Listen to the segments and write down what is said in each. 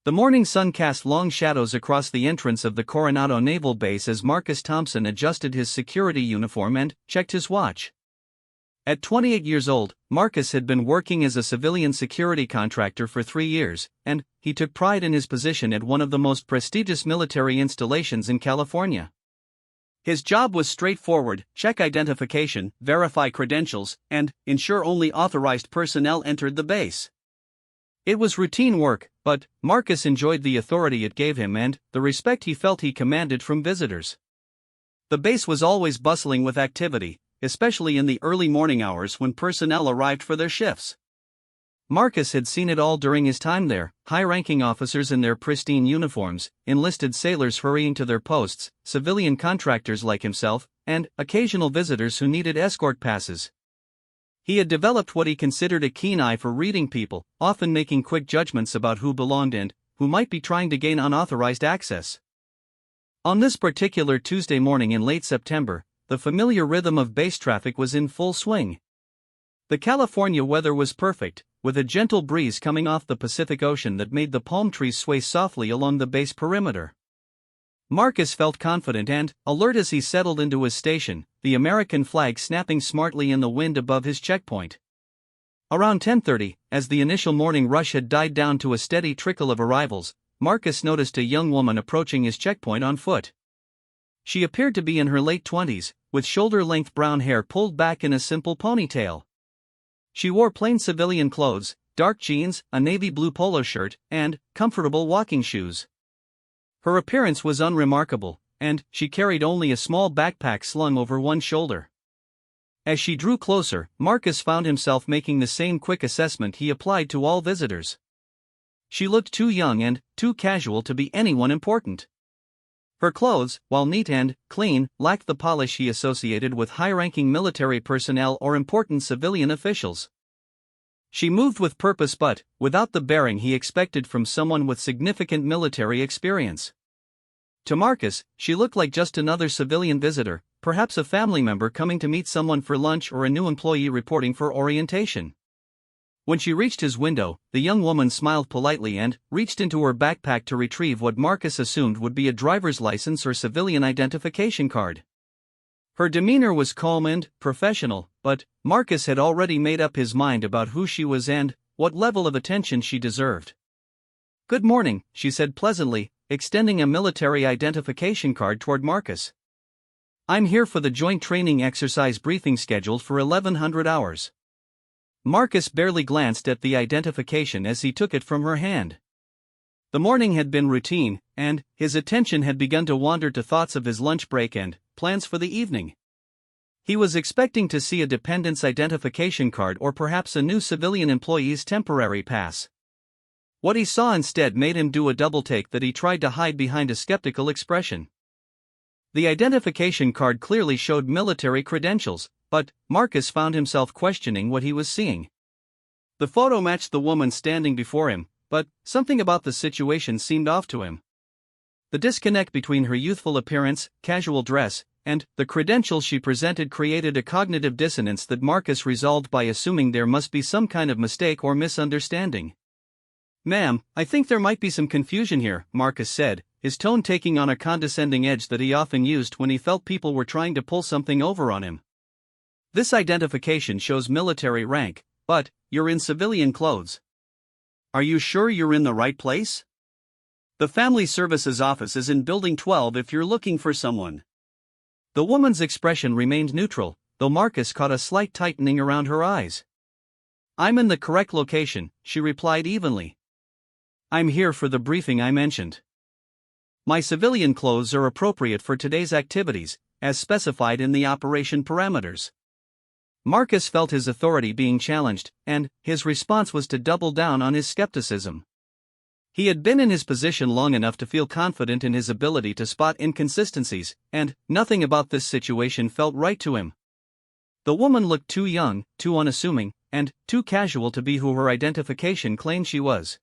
The morning sun cast long shadows across the entrance of the Coronado Naval Base as Marcus Thompson adjusted his security uniform and checked his watch. At 28 years old, Marcus had been working as a civilian security contractor for 3 years, and he took pride in his position at one of the most prestigious military installations in California. His job was straightforward: check identification, verify credentials, and ensure only authorized personnel entered the base. It was routine work, but Marcus enjoyed the authority it gave him and the respect he felt he commanded from visitors. The base was always bustling with activity, especially in the early morning hours when personnel arrived for their shifts. Marcus had seen it all during his time there: high-ranking officers in their pristine uniforms, enlisted sailors hurrying to their posts, civilian contractors like himself, and occasional visitors who needed escort passes. He had developed what he considered a keen eye for reading people, often making quick judgments about who belonged and who might be trying to gain unauthorized access. On this particular Tuesday morning in late September, the familiar rhythm of base traffic was in full swing. The California weather was perfect, with a gentle breeze coming off the Pacific Ocean that made the palm trees sway softly along the base perimeter. Marcus felt confident and alert as he settled into his station, the American flag snapping smartly in the wind above his checkpoint. Around 10:30, as the initial morning rush had died down to a steady trickle of arrivals, Marcus noticed a young woman approaching his checkpoint on foot. She appeared to be in her late 20s, with shoulder-length brown hair pulled back in a simple ponytail. She wore plain civilian clothes, dark jeans, a navy blue polo shirt, and comfortable walking shoes. Her appearance was unremarkable, and she carried only a small backpack slung over one shoulder. As she drew closer, Marcus found himself making the same quick assessment he applied to all visitors. She looked too young and too casual to be anyone important. Her clothes, while neat and clean, lacked the polish he associated with high-ranking military personnel or important civilian officials. She moved with purpose but without the bearing he expected from someone with significant military experience. To Marcus, she looked like just another civilian visitor, perhaps a family member coming to meet someone for lunch or a new employee reporting for orientation. When she reached his window, the young woman smiled politely and reached into her backpack to retrieve what Marcus assumed would be a driver's license or civilian identification card. Her demeanor was calm and professional, but Marcus had already made up his mind about who she was and what level of attention she deserved. "Good morning," she said pleasantly, extending a military identification card toward Marcus. "I'm here for the joint training exercise briefing scheduled for 1100 hours. Marcus barely glanced at the identification as he took it from her hand. The morning had been routine, and his attention had begun to wander to thoughts of his lunch break and plans for the evening. He was expecting to see a dependent's identification card or perhaps a new civilian employee's temporary pass. What he saw instead made him do a double-take that he tried to hide behind a skeptical expression. The identification card clearly showed military credentials, but Marcus found himself questioning what he was seeing. The photo matched the woman standing before him, but something about the situation seemed off to him. The disconnect between her youthful appearance, casual dress, and the credentials she presented created a cognitive dissonance that Marcus resolved by assuming there must be some kind of mistake or misunderstanding. "Ma'am, I think there might be some confusion here," Marcus said, his tone taking on a condescending edge that he often used when he felt people were trying to pull something over on him. "This identification shows military rank, but you're in civilian clothes. Are you sure you're in the right place? The Family Services office is in Building 12 if you're looking for someone." The woman's expression remained neutral, though Marcus caught a slight tightening around her eyes. "I'm in the correct location," she replied evenly. "I'm here for the briefing I mentioned. My civilian clothes are appropriate for today's activities, as specified in the operation parameters." Marcus felt his authority being challenged, and his response was to double down on his skepticism. He had been in his position long enough to feel confident in his ability to spot inconsistencies, and nothing about this situation felt right to him. The woman looked too young, too unassuming, and too casual to be who her identification claimed she was.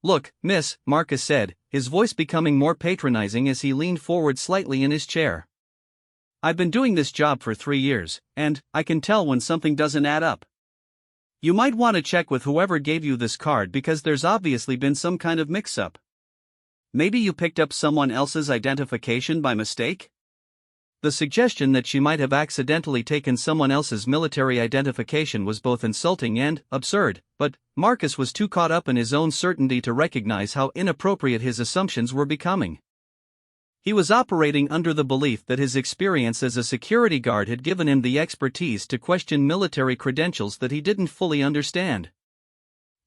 "Look, miss," Marcus said, his voice becoming more patronizing as he leaned forward slightly in his chair. "I've been doing this job for 3 years, and I can tell when something doesn't add up. You might want to check with whoever gave you this card because there's obviously been some kind of mix-up. Maybe you picked up someone else's identification by mistake? The suggestion that she might have accidentally taken someone else's military identification was both insulting and absurd, but Marcus was too caught up in his own certainty to recognize how inappropriate his assumptions were becoming. He was operating under the belief that his experience as a security guard had given him the expertise to question military credentials that he didn't fully understand.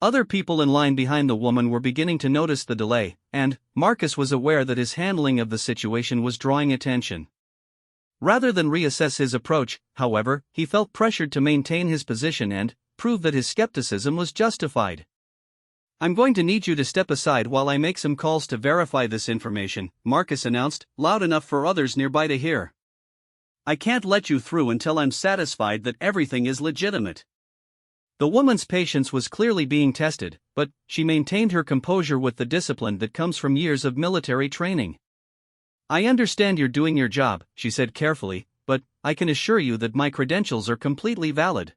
Other people in line behind the woman were beginning to notice the delay, and Marcus was aware that his handling of the situation was drawing attention. Rather than reassess his approach, however, he felt pressured to maintain his position and prove that his skepticism was justified. "I'm going to need you to step aside while I make some calls to verify this information," Marcus announced, loud enough for others nearby to hear. "I can't let you through until I'm satisfied that everything is legitimate." The woman's patience was clearly being tested, but she maintained her composure with the discipline that comes from years of military training. "I understand you're doing your job," she said carefully, "but I can assure you that my credentials are completely valid.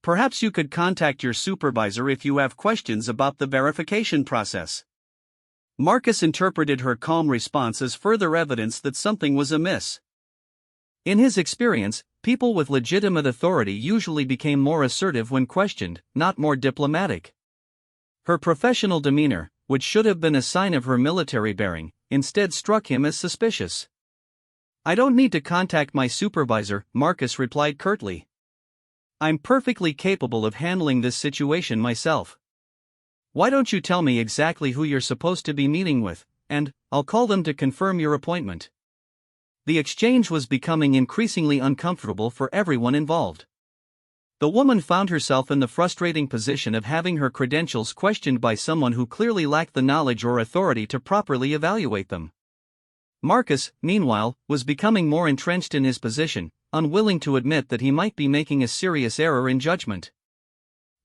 Perhaps you could contact your supervisor if you have questions about the verification process." Marcus interpreted her calm response as further evidence that something was amiss. In his experience, people with legitimate authority usually became more assertive when questioned, not more diplomatic. Her professional demeanor, which should have been a sign of her military bearing, instead struck him as suspicious. "I don't need to contact my supervisor," Marcus replied curtly. "I'm perfectly capable of handling this situation myself. Why don't you tell me exactly who you're supposed to be meeting with, and I'll call them to confirm your appointment." The exchange was becoming increasingly uncomfortable for everyone involved. The woman found herself in the frustrating position of having her credentials questioned by someone who clearly lacked the knowledge or authority to properly evaluate them. Marcus, meanwhile, was becoming more entrenched in his position, unwilling to admit that he might be making a serious error in judgment.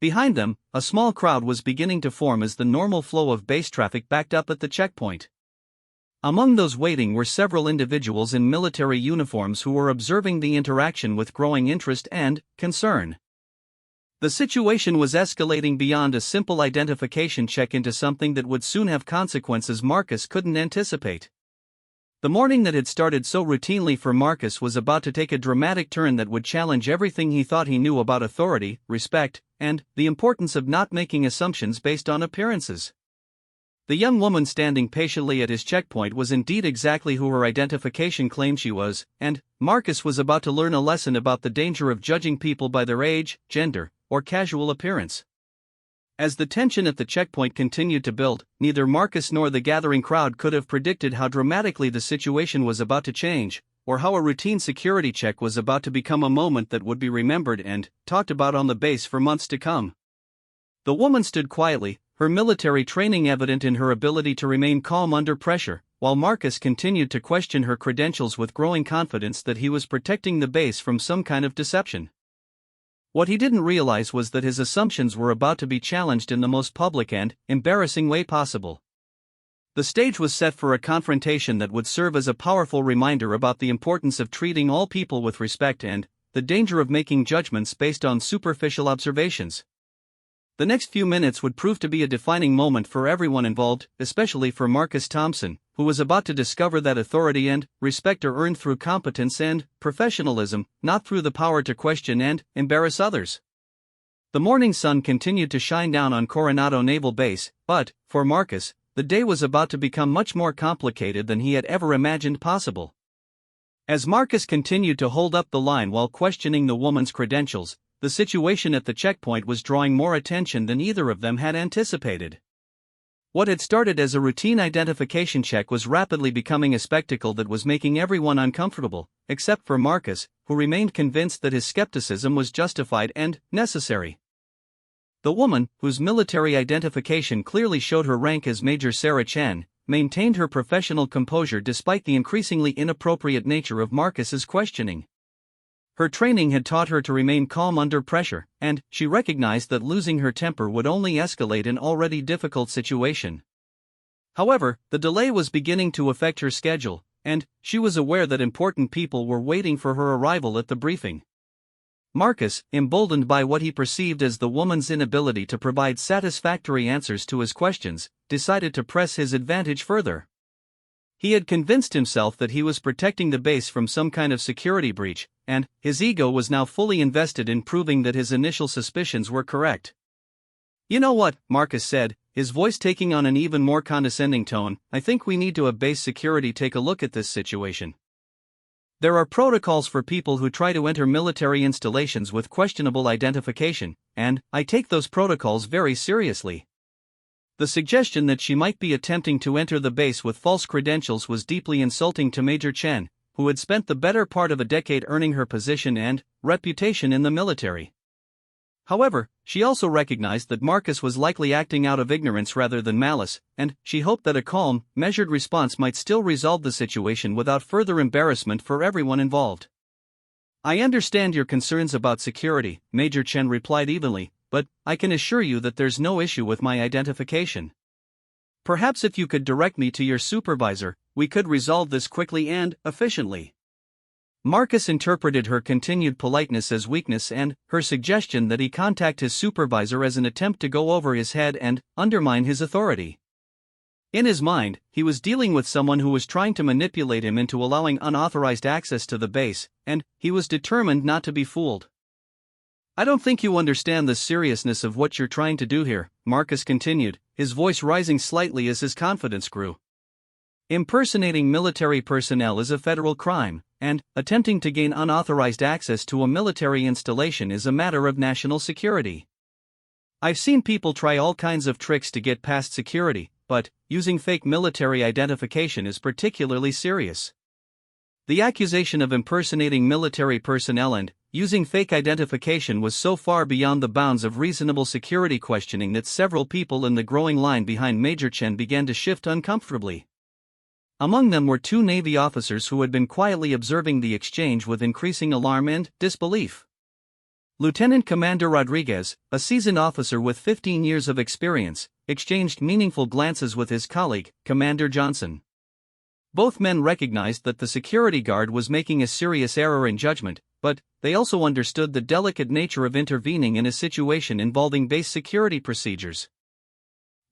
Behind them, a small crowd was beginning to form as the normal flow of base traffic backed up at the checkpoint. Among those waiting were several individuals in military uniforms who were observing the interaction with growing interest and concern. The situation was escalating beyond a simple identification check into something that would soon have consequences Marcus couldn't anticipate. The morning that had started so routinely for Marcus was about to take a dramatic turn that would challenge everything he thought he knew about authority, respect, and the importance of not making assumptions based on appearances. The young woman standing patiently at his checkpoint was indeed exactly who her identification claimed she was, and Marcus was about to learn a lesson about the danger of judging people by their age, gender, or casual appearance. As the tension at the checkpoint continued to build, neither Marcus nor the gathering crowd could have predicted how dramatically the situation was about to change, or how a routine security check was about to become a moment that would be remembered and talked about on the base for months to come. The woman stood quietly, her military training evident in her ability to remain calm under pressure, while Marcus continued to question her credentials with growing confidence that he was protecting the base from some kind of deception. What he didn't realize was that his assumptions were about to be challenged in the most public and embarrassing way possible. The stage was set for a confrontation that would serve as a powerful reminder about the importance of treating all people with respect and the danger of making judgments based on superficial observations. The next few minutes would prove to be a defining moment for everyone involved, especially for Marcus Thompson, who was about to discover that authority and respect are earned through competence and professionalism, not through the power to question and embarrass others. The morning sun continued to shine down on Coronado Naval Base, but, for Marcus, the day was about to become much more complicated than he had ever imagined possible. As Marcus continued to hold up the line while questioning the woman's credentials, the situation at the checkpoint was drawing more attention than either of them had anticipated. What had started as a routine identification check was rapidly becoming a spectacle that was making everyone uncomfortable, except for Marcus, who remained convinced that his skepticism was justified and necessary. The woman, whose military identification clearly showed her rank as Major Sarah Chen, maintained her professional composure despite the increasingly inappropriate nature of Marcus's questioning. Her training had taught her to remain calm under pressure, and she recognized that losing her temper would only escalate an already difficult situation. However, the delay was beginning to affect her schedule, and she was aware that important people were waiting for her arrival at the briefing. Marcus, emboldened by what he perceived as the woman's inability to provide satisfactory answers to his questions, decided to press his advantage further. He had convinced himself that he was protecting the base from some kind of security breach, and his ego was now fully invested in proving that his initial suspicions were correct. "You know what," Marcus said, his voice taking on an even more condescending tone, "I think we need to have base security take a look at this situation. There are protocols for people who try to enter military installations with questionable identification, and I take those protocols very seriously." The suggestion that she might be attempting to enter the base with false credentials was deeply insulting to Major Chen, who had spent the better part of a decade earning her position and reputation in the military. However, she also recognized that Marcus was likely acting out of ignorance rather than malice, and she hoped that a calm, measured response might still resolve the situation without further embarrassment for everyone involved. "I understand your concerns about security," Major Chen replied evenly, "but I can assure you that there's no issue with my identification. Perhaps if you could direct me to your supervisor, we could resolve this quickly and efficiently." Marcus interpreted her continued politeness as weakness and her suggestion that he contact his supervisor as an attempt to go over his head and undermine his authority. In his mind, he was dealing with someone who was trying to manipulate him into allowing unauthorized access to the base, and he was determined not to be fooled. "I don't think you understand the seriousness of what you're trying to do here," Marcus continued, his voice rising slightly as his confidence grew. "Impersonating military personnel is a federal crime, and attempting to gain unauthorized access to a military installation is a matter of national security. I've seen people try all kinds of tricks to get past security, but using fake military identification is particularly serious. The accusation of impersonating military personnel and using fake identification was so far beyond the bounds of reasonable security questioning that several people in the growing line behind Major Chen began to shift uncomfortably. Among them were two Navy officers who had been quietly observing the exchange with increasing alarm and disbelief. Lieutenant Commander Rodriguez, a seasoned officer with 15 years of experience, exchanged meaningful glances with his colleague, Commander Johnson. Both men recognized that the security guard was making a serious error in judgment, but they also understood the delicate nature of intervening in a situation involving base security procedures.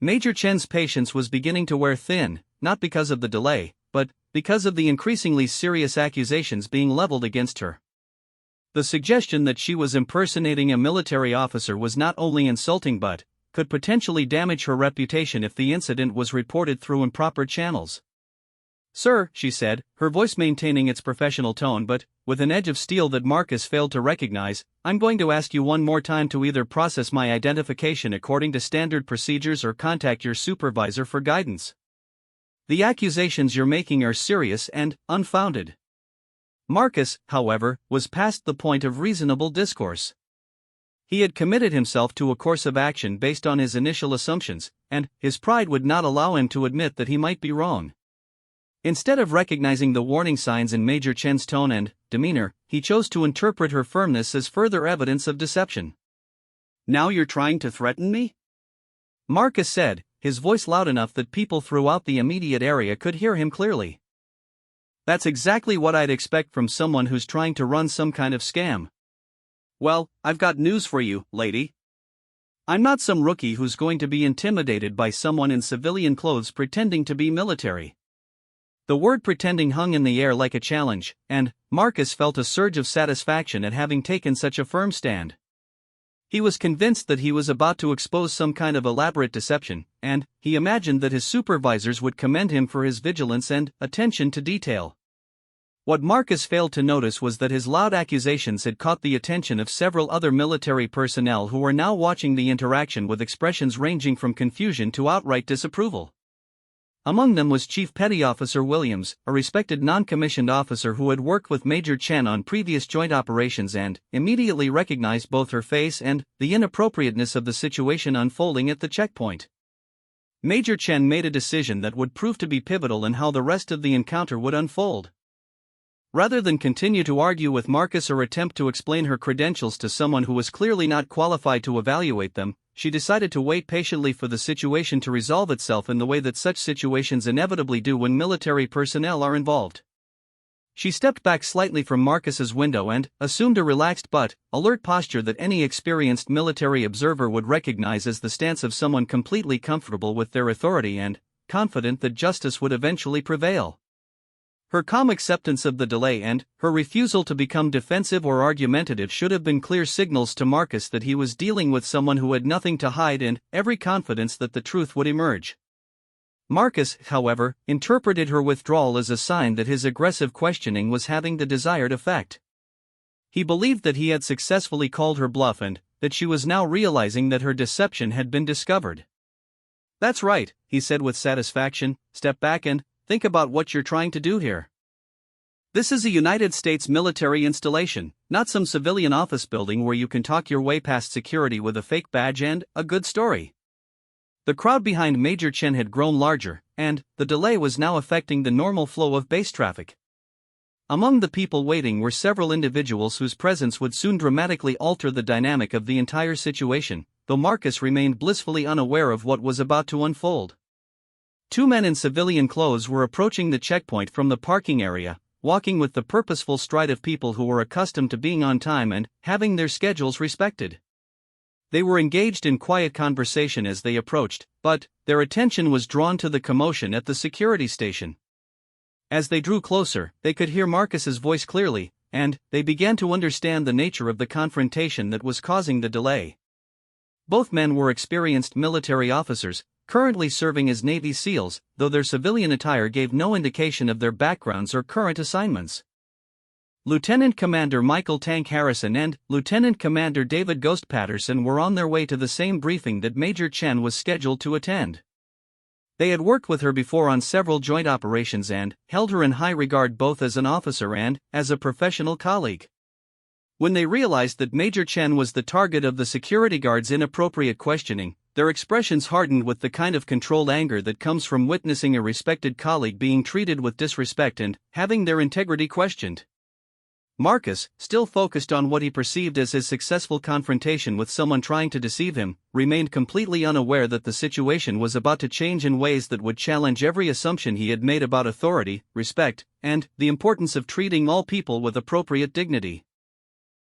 Major Chen's patience was beginning to wear thin, not because of the delay, but because of the increasingly serious accusations being leveled against her. The suggestion that she was impersonating a military officer was not only insulting but could potentially damage her reputation if the incident was reported through improper channels. "Sir," she said, her voice maintaining its professional tone but with an edge of steel that Marcus failed to recognize, "I'm going to ask you one more time to either process my identification according to standard procedures or contact your supervisor for guidance. The accusations you're making are serious and unfounded." Marcus, however, was past the point of reasonable discourse. He had committed himself to a course of action based on his initial assumptions, and his pride would not allow him to admit that he might be wrong. Instead of recognizing the warning signs in Major Chen's tone and demeanor, he chose to interpret her firmness as further evidence of deception. "Now you're trying to threaten me?" Marcus said, his voice loud enough that people throughout the immediate area could hear him clearly. "That's exactly what I'd expect from someone who's trying to run some kind of scam. Well, I've got news for you, lady. I'm not some rookie who's going to be intimidated by someone in civilian clothes pretending to be military." The word pretending hung in the air like a challenge, and Marcus felt a surge of satisfaction at having taken such a firm stand. He was convinced that he was about to expose some kind of elaborate deception, and he imagined that his supervisors would commend him for his vigilance and attention to detail. What Marcus failed to notice was that his loud accusations had caught the attention of several other military personnel who were now watching the interaction with expressions ranging from confusion to outright disapproval. Among them was Chief Petty Officer Williams, a respected non-commissioned officer who had worked with Major Chen on previous joint operations and immediately recognized both her face and the inappropriateness of the situation unfolding at the checkpoint. Major Chen made a decision that would prove to be pivotal in how the rest of the encounter would unfold. Rather than continue to argue with Marcus or attempt to explain her credentials to someone who was clearly not qualified to evaluate them, she decided to wait patiently for the situation to resolve itself in the way that such situations inevitably do when military personnel are involved. She stepped back slightly from Marcus's window and assumed a relaxed but alert posture that any experienced military observer would recognize as the stance of someone completely comfortable with their authority and confident that justice would eventually prevail. Her calm acceptance of the delay and her refusal to become defensive or argumentative should have been clear signals to Marcus that he was dealing with someone who had nothing to hide and every confidence that the truth would emerge. Marcus, however, interpreted her withdrawal as a sign that his aggressive questioning was having the desired effect. He believed that he had successfully called her bluff and that she was now realizing that her deception had been discovered. "That's right," he said with satisfaction. "Step back and think about what you're trying to do here. This is a United States military installation, not some civilian office building where you can talk your way past security with a fake badge and a good story." The crowd behind Major Chen had grown larger, and the delay was now affecting the normal flow of base traffic. Among the people waiting were several individuals whose presence would soon dramatically alter the dynamic of the entire situation, though Marcus remained blissfully unaware of what was about to unfold. Two men in civilian clothes were approaching the checkpoint from the parking area, walking with the purposeful stride of people who were accustomed to being on time and having their schedules respected. They were engaged in quiet conversation as they approached, but their attention was drawn to the commotion at the security station. As they drew closer, they could hear Marcus's voice clearly, and they began to understand the nature of the confrontation that was causing the delay. Both men were experienced military officers, currently serving as Navy SEALs, though their civilian attire gave no indication of their backgrounds or current assignments. Lieutenant Commander Michael Tank Harrison and Lieutenant Commander David Ghost Patterson were on their way to the same briefing that Major Chen was scheduled to attend. They had worked with her before on several joint operations and held her in high regard both as an officer and as a professional colleague. When they realized that Major Chen was the target of the security guard's inappropriate questioning, their expressions hardened with the kind of controlled anger that comes from witnessing a respected colleague being treated with disrespect and having their integrity questioned. Marcus, still focused on what he perceived as his successful confrontation with someone trying to deceive him, remained completely unaware that the situation was about to change in ways that would challenge every assumption he had made about authority, respect, and the importance of treating all people with appropriate dignity.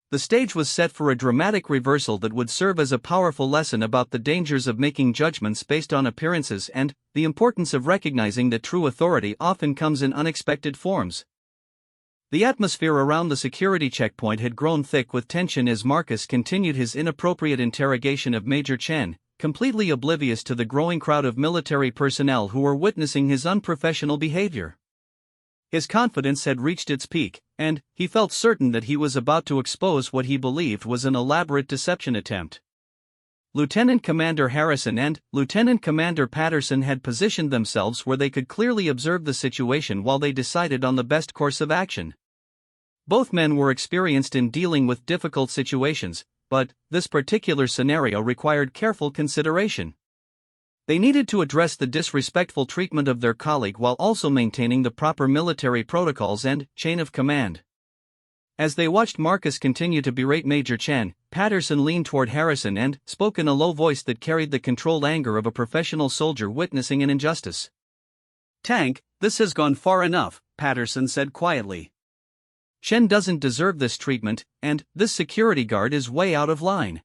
The stage was set for a dramatic reversal that would serve as a powerful lesson about the dangers of making judgments based on appearances and the importance of recognizing that true authority often comes in unexpected forms. The atmosphere around the security checkpoint had grown thick with tension as Marcus continued his inappropriate interrogation of Major Chen, completely oblivious to the growing crowd of military personnel who were witnessing his unprofessional behavior. His confidence had reached its peak, and he felt certain that he was about to expose what he believed was an elaborate deception attempt. Lieutenant Commander Harrison and Lieutenant Commander Patterson had positioned themselves where they could clearly observe the situation while they decided on the best course of action. Both men were experienced in dealing with difficult situations, but this particular scenario required careful consideration. They needed to address the disrespectful treatment of their colleague while also maintaining the proper military protocols and chain of command. As they watched Marcus continue to berate Major Chen, Patterson leaned toward Harrison and spoke in a low voice that carried the controlled anger of a professional soldier witnessing an injustice. "Tank, this has gone far enough," Patterson said quietly. "Chen doesn't deserve this treatment, and this security guard is way out of line.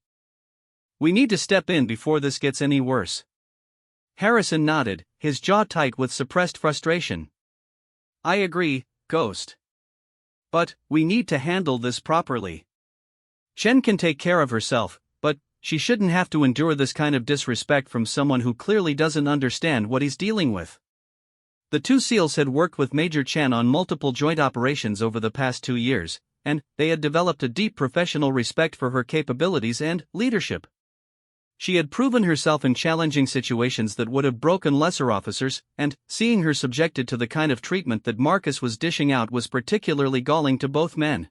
We need to step in before this gets any worse." Harrison nodded, his jaw tight with suppressed frustration. "I agree, Ghost. But we need to handle this properly. Chen can take care of herself, but she shouldn't have to endure this kind of disrespect from someone who clearly doesn't understand what he's dealing with." The two SEALs had worked with Major Chen on multiple joint operations over the past 2 years, and they had developed a deep professional respect for her capabilities and leadership. She had proven herself in challenging situations that would have broken lesser officers, and seeing her subjected to the kind of treatment that Marcus was dishing out was particularly galling to both men.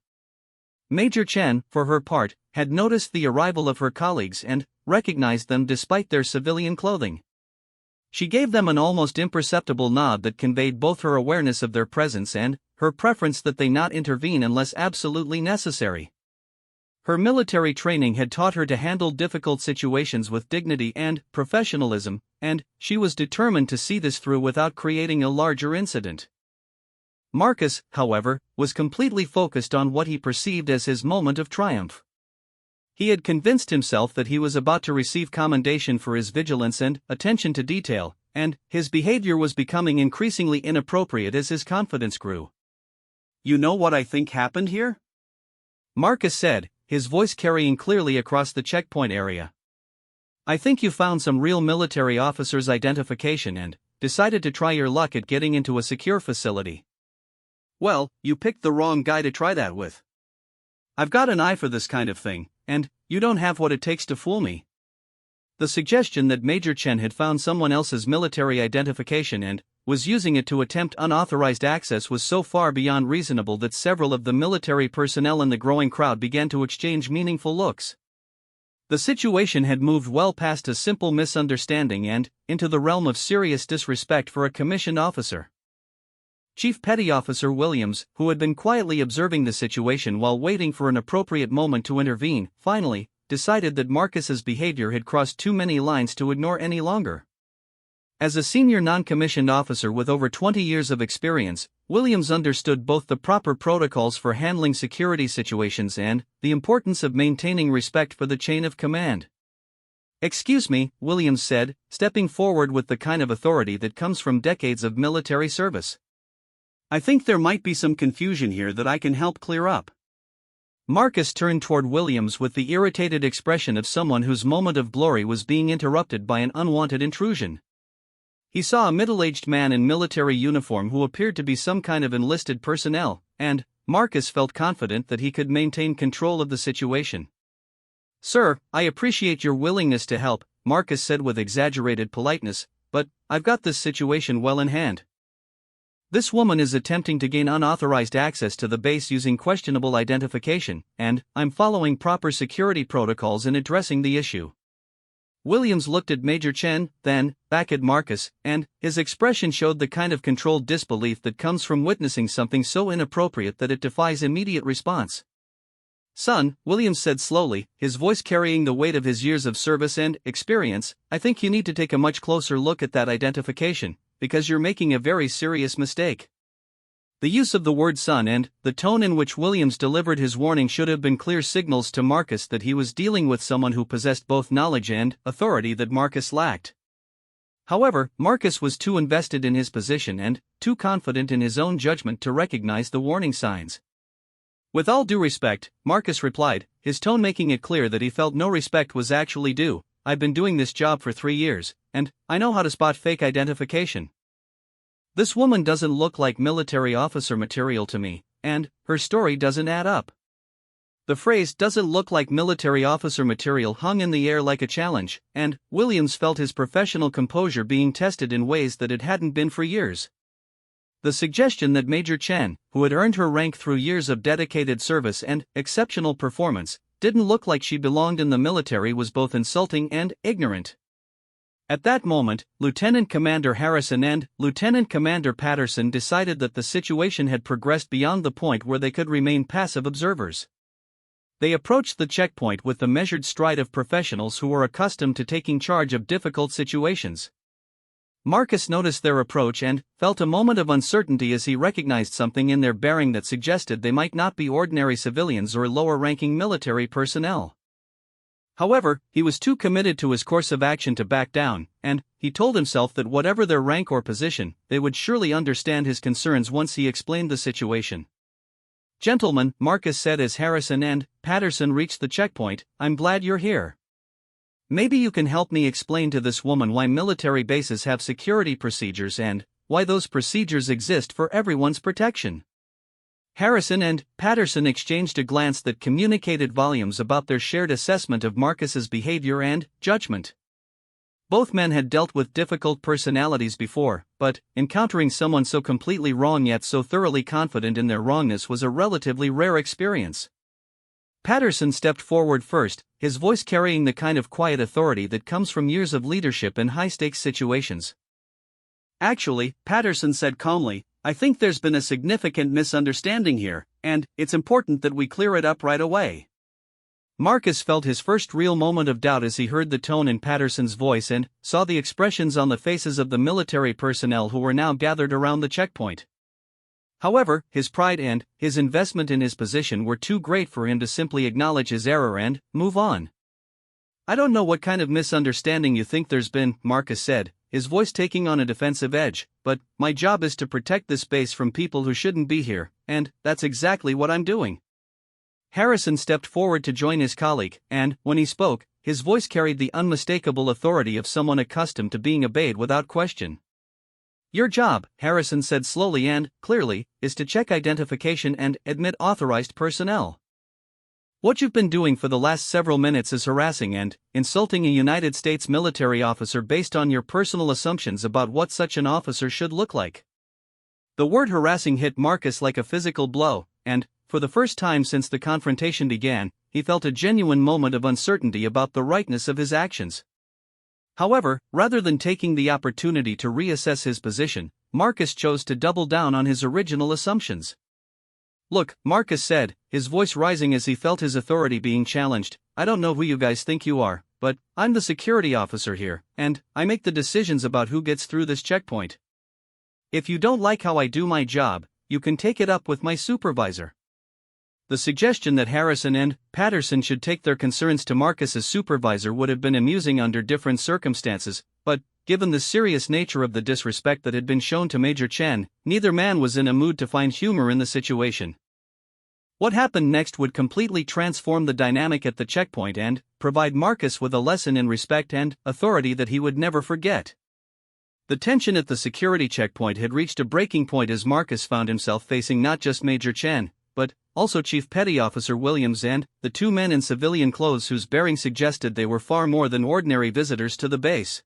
Major Chen, for her part, had noticed the arrival of her colleagues and recognized them despite their civilian clothing. She gave them an almost imperceptible nod that conveyed both her awareness of their presence and her preference that they not intervene unless absolutely necessary. Her military training had taught her to handle difficult situations with dignity and professionalism, and she was determined to see this through without creating a larger incident. Marcus, however, was completely focused on what he perceived as his moment of triumph. He had convinced himself that he was about to receive commendation for his vigilance and attention to detail, and his behavior was becoming increasingly inappropriate as his confidence grew. "You know what I think happened here?" Marcus said, his voice carrying clearly across the checkpoint area. "I think you found some real military officer's identification and decided to try your luck at getting into a secure facility." "Well, you picked the wrong guy to try that with. I've got an eye for this kind of thing, and you don't have what it takes to fool me." The suggestion that Major Chen had found someone else's military identification and was using it to attempt unauthorized access was so far beyond reasonable that several of the military personnel in the growing crowd began to exchange meaningful looks. The situation had moved well past a simple misunderstanding and into the realm of serious disrespect for a commissioned officer. Chief Petty Officer Williams, who had been quietly observing the situation while waiting for an appropriate moment to intervene, finally decided that Marcus's behavior had crossed too many lines to ignore any longer. As a senior non-commissioned officer with over 20 years of experience, Williams understood both the proper protocols for handling security situations and the importance of maintaining respect for the chain of command. "Excuse me," Williams said, stepping forward with the kind of authority that comes from decades of military service. "I think there might be some confusion here that I can help clear up." Marcus turned toward Williams with the irritated expression of someone whose moment of glory was being interrupted by an unwanted intrusion. He saw a middle-aged man in military uniform who appeared to be some kind of enlisted personnel, and Marcus felt confident that he could maintain control of the situation. "Sir, I appreciate your willingness to help," Marcus said with exaggerated politeness, "but I've got this situation well in hand. This woman is attempting to gain unauthorized access to the base using questionable identification, and I'm following proper security protocols in addressing the issue." Williams looked at Major Chen, then back at Marcus, and his expression showed the kind of controlled disbelief that comes from witnessing something so inappropriate that it defies immediate response. "Son," Williams said slowly, his voice carrying the weight of his years of service and experience, "I think you need to take a much closer look at that identification, because you're making a very serious mistake." The use of the word son and the tone in which Williams delivered his warning should have been clear signals to Marcus that he was dealing with someone who possessed both knowledge and authority that Marcus lacked. However, Marcus was too invested in his position and too confident in his own judgment to recognize the warning signs. "With all due respect," Marcus replied, his tone making it clear that he felt no respect was actually due, "I've been doing this job for 3 years, and I know how to spot fake identification. This woman doesn't look like military officer material to me, and her story doesn't add up." The phrase "doesn't look like military officer material" hung in the air like a challenge, and Williams felt his professional composure being tested in ways that it hadn't been for years. The suggestion that Major Chen, who had earned her rank through years of dedicated service and exceptional performance, didn't look like she belonged in the military was both insulting and ignorant. At that moment, Lieutenant Commander Harrison and Lieutenant Commander Patterson decided that the situation had progressed beyond the point where they could remain passive observers. They approached the checkpoint with the measured stride of professionals who were accustomed to taking charge of difficult situations. Marcus noticed their approach and felt a moment of uncertainty as he recognized something in their bearing that suggested they might not be ordinary civilians or lower-ranking military personnel. However, he was too committed to his course of action to back down, and he told himself that whatever their rank or position, they would surely understand his concerns once he explained the situation. "Gentlemen," Marcus said as Harrison and Patterson reached the checkpoint, "I'm glad you're here. Maybe you can help me explain to this woman why military bases have security procedures and why those procedures exist for everyone's protection." Harrison and Patterson exchanged a glance that communicated volumes about their shared assessment of Marcus's behavior and judgment. Both men had dealt with difficult personalities before, but encountering someone so completely wrong yet so thoroughly confident in their wrongness was a relatively rare experience. Patterson stepped forward first, his voice carrying the kind of quiet authority that comes from years of leadership in high-stakes situations. "Actually," Patterson said calmly, "I think there's been a significant misunderstanding here, and it's important that we clear it up right away." Marcus felt his first real moment of doubt as he heard the tone in Patterson's voice and saw the expressions on the faces of the military personnel who were now gathered around the checkpoint. However, his pride and his investment in his position were too great for him to simply acknowledge his error and move on. "I don't know what kind of misunderstanding you think there's been," Marcus said, his voice taking on a defensive edge, "but my job is to protect this base from people who shouldn't be here, and that's exactly what I'm doing." Harrison stepped forward to join his colleague, and, when he spoke, his voice carried the unmistakable authority of someone accustomed to being obeyed without question. "Your job," Harrison said slowly and clearly, "is to check identification and admit authorized personnel. What you've been doing for the last several minutes is harassing and insulting a United States military officer based on your personal assumptions about what such an officer should look like." The word harassing hit Marcus like a physical blow, and, for the first time since the confrontation began, he felt a genuine moment of uncertainty about the rightness of his actions. However, rather than taking the opportunity to reassess his position, Marcus chose to double down on his original assumptions. "Look," Marcus said, his voice rising as he felt his authority being challenged, "I don't know who you guys think you are, but I'm the security officer here, and I make the decisions about who gets through this checkpoint. If you don't like how I do my job, you can take it up with my supervisor." The suggestion that Harrison and Patterson should take their concerns to Marcus's supervisor would have been amusing under different circumstances, but, given the serious nature of the disrespect that had been shown to Major Chen, neither man was in a mood to find humor in the situation. What happened next would completely transform the dynamic at the checkpoint and provide Marcus with a lesson in respect and authority that he would never forget. The tension at the security checkpoint had reached a breaking point as Marcus found himself facing not just Major Chen, but also Chief Petty Officer Williams and the two men in civilian clothes whose bearing suggested they were far more than ordinary visitors to the base.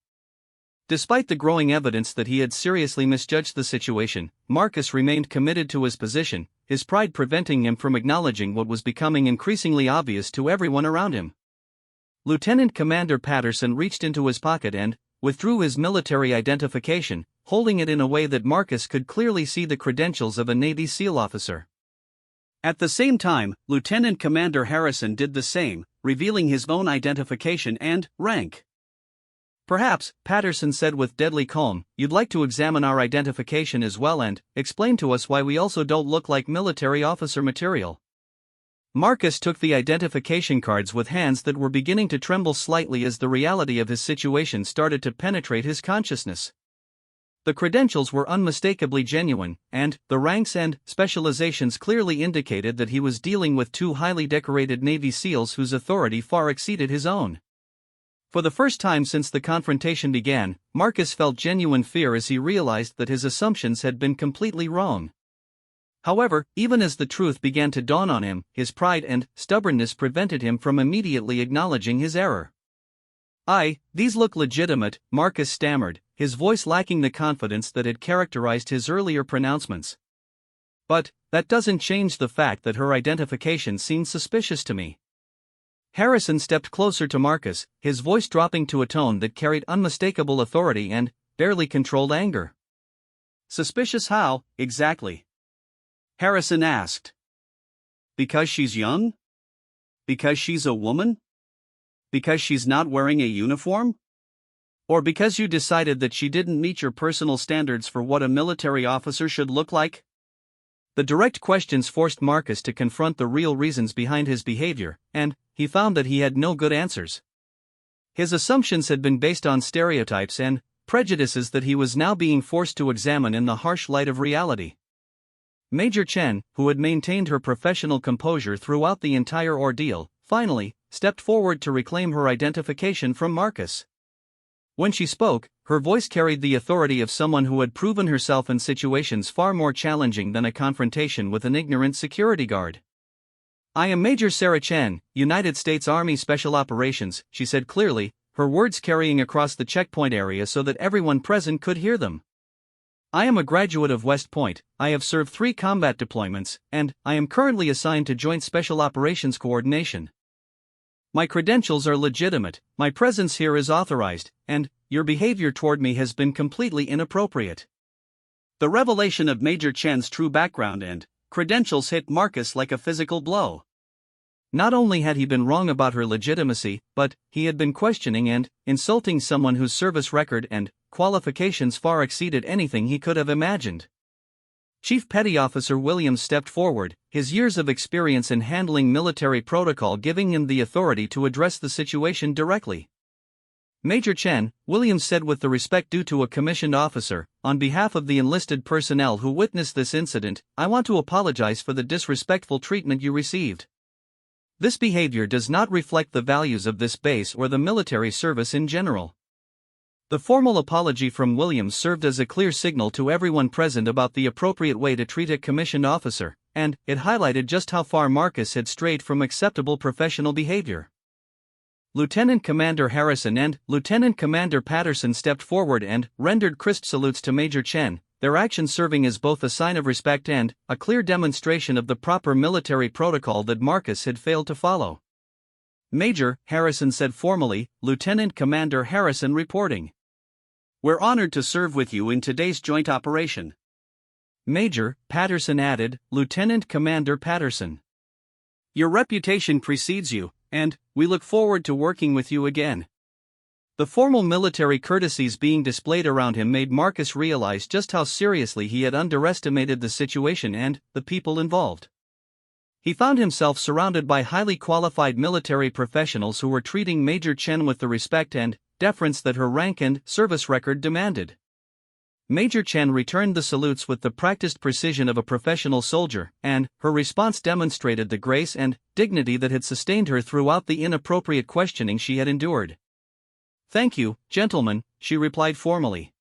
Despite the growing evidence that he had seriously misjudged the situation, Marcus remained committed to his position, his pride preventing him from acknowledging what was becoming increasingly obvious to everyone around him. Lieutenant Commander Patterson reached into his pocket and withdrew his military identification, holding it in a way that Marcus could clearly see the credentials of a Navy SEAL officer. At the same time, Lieutenant Commander Harrison did the same, revealing his own identification and rank. "Perhaps," Patterson said with deadly calm, "you'd like to examine our identification as well and explain to us why we also don't look like military officer material." Marcus took the identification cards with hands that were beginning to tremble slightly as the reality of his situation started to penetrate his consciousness. The credentials were unmistakably genuine, and the ranks and specializations clearly indicated that he was dealing with two highly decorated Navy SEALs whose authority far exceeded his own. For the first time since the confrontation began, Marcus felt genuine fear as he realized that his assumptions had been completely wrong. However, even as the truth began to dawn on him, his pride and stubbornness prevented him from immediately acknowledging his error. "These look legitimate," Marcus stammered, his voice lacking the confidence that had characterized his earlier pronouncements. "But that doesn't change the fact that her identification seems suspicious to me." Harrison stepped closer to Marcus, his voice dropping to a tone that carried unmistakable authority and barely controlled anger. "Suspicious how, exactly?" Harrison asked. "Because she's young? Because she's a woman? Because she's not wearing a uniform? Or because you decided that she didn't meet your personal standards for what a military officer should look like?" The direct questions forced Marcus to confront the real reasons behind his behavior, and he found that he had no good answers. His assumptions had been based on stereotypes and prejudices that he was now being forced to examine in the harsh light of reality. Major Chen, who had maintained her professional composure throughout the entire ordeal, finally stepped forward to reclaim her identification from Marcus. When she spoke, her voice carried the authority of someone who had proven herself in situations far more challenging than a confrontation with an ignorant security guard. "I am Major Sarah Chen, United States Army Special Operations," she said clearly, her words carrying across the checkpoint area so that everyone present could hear them. "I am a graduate of West Point, I have served 3 combat deployments, and I am currently assigned to Joint Special Operations Coordination. My credentials are legitimate, my presence here is authorized, and your behavior toward me has been completely inappropriate." The revelation of Major Chen's true background and credentials hit Marcus like a physical blow. Not only had he been wrong about her legitimacy, but he had been questioning and insulting someone whose service record and qualifications far exceeded anything he could have imagined. Chief Petty Officer Williams stepped forward, his years of experience in handling military protocol giving him the authority to address the situation directly. Major Chen, Williams said with the respect due to a commissioned officer, on behalf of the enlisted personnel who witnessed this incident, I want to apologize for the disrespectful treatment you received. This behavior does not reflect the values of this base or the military service in general. The formal apology from Williams served as a clear signal to everyone present about the appropriate way to treat a commissioned officer, and it highlighted just how far Marcus had strayed from acceptable professional behavior. Lieutenant Commander Harrison and Lieutenant Commander Patterson stepped forward and rendered crisp salutes to Major Chen, their actions serving as both a sign of respect and a clear demonstration of the proper military protocol that Marcus had failed to follow. Major, Harrison said formally, Lieutenant Commander Harrison reporting. We're honored to serve with you in today's joint operation. Major, Patterson added, Lieutenant Commander Patterson. Your reputation precedes you, and we look forward to working with you again. The formal military courtesies being displayed around him made Marcus realize just how seriously he had underestimated the situation and the people involved. He found himself surrounded by highly qualified military professionals who were treating Major Chen with the respect and deference that her rank and service record demanded. Major Chen returned the salutes with the practiced precision of a professional soldier, and her response demonstrated the grace and dignity that had sustained her throughout the inappropriate questioning she had endured. Thank you, gentlemen, she replied formally.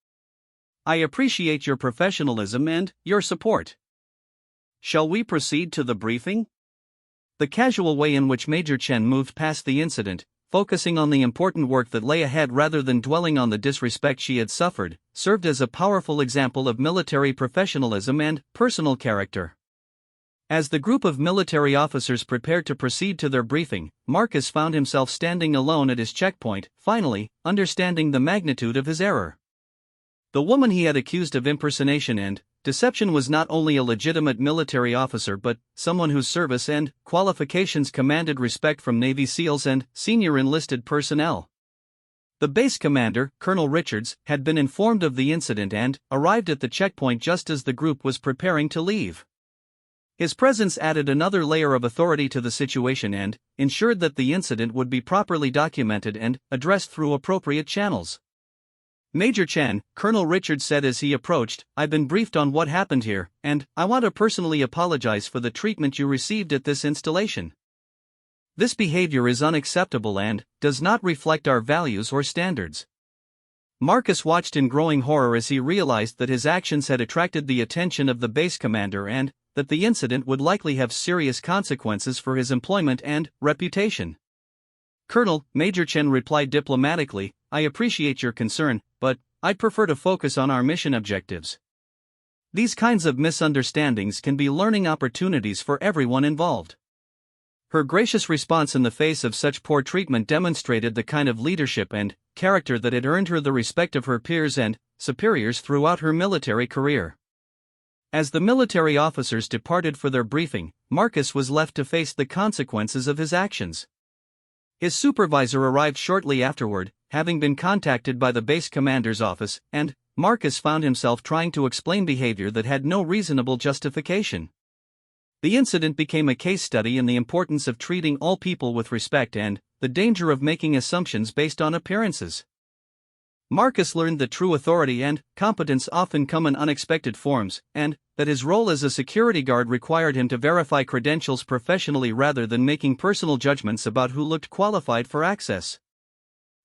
I appreciate your professionalism and your support. Shall we proceed to the briefing? The casual way in which Major Chen moved past the incident, focusing on the important work that lay ahead rather than dwelling on the disrespect she had suffered, served as a powerful example of military professionalism and personal character. As the group of military officers prepared to proceed to their briefing, Marcus found himself standing alone at his checkpoint, finally, understanding the magnitude of his error. The woman he had accused of impersonation and deception was not only a legitimate military officer but someone whose service and qualifications commanded respect from Navy SEALs and senior enlisted personnel. The base commander, Colonel Richards, had been informed of the incident and arrived at the checkpoint just as the group was preparing to leave. His presence added another layer of authority to the situation and ensured that the incident would be properly documented and addressed through appropriate channels. Major Chen, Colonel Richards said as he approached, I've been briefed on what happened here, and I want to personally apologize for the treatment you received at this installation. This behavior is unacceptable and does not reflect our values or standards. Marcus watched in growing horror as he realized that his actions had attracted the attention of the base commander and that the incident would likely have serious consequences for his employment and reputation. Colonel, Major Chen replied diplomatically, I appreciate your concern, but I'd prefer to focus on our mission objectives. These kinds of misunderstandings can be learning opportunities for everyone involved. Her gracious response in the face of such poor treatment demonstrated the kind of leadership and character that had earned her the respect of her peers and superiors throughout her military career. As the military officers departed for their briefing, Marcus was left to face the consequences of his actions. His supervisor arrived shortly afterward, having been contacted by the base commander's office, and Marcus found himself trying to explain behavior that had no reasonable justification. The incident became a case study in the importance of treating all people with respect and the danger of making assumptions based on appearances. Marcus learned that true authority and competence often come in unexpected forms, and that his role as a security guard required him to verify credentials professionally rather than making personal judgments about who looked qualified for access.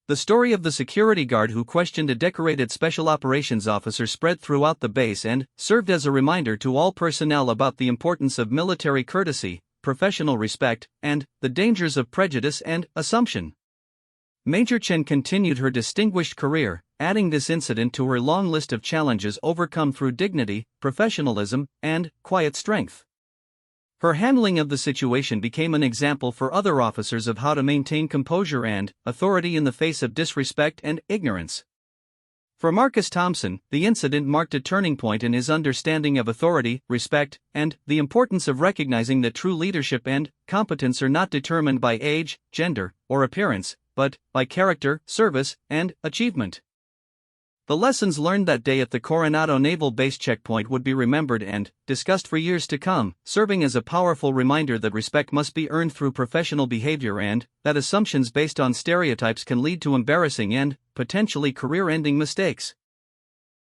The story of the security guard who questioned a decorated special operations officer spread throughout the base and served as a reminder to all personnel about the importance of military courtesy, professional respect, and the dangers of prejudice and assumption. Major Chen continued her distinguished career, adding this incident to her long list of challenges overcome through dignity, professionalism, and quiet strength. Her handling of the situation became an example for other officers of how to maintain composure and authority in the face of disrespect and ignorance. For Marcus Thompson, the incident marked a turning point in his understanding of authority, respect, and the importance of recognizing that true leadership and competence are not determined by age, gender, or appearance, but by character, service, and achievement. The lessons learned that day at the Coronado Naval Base checkpoint would be remembered and discussed for years to come, serving as a powerful reminder that respect must be earned through professional behavior and that assumptions based on stereotypes can lead to embarrassing and potentially career-ending mistakes.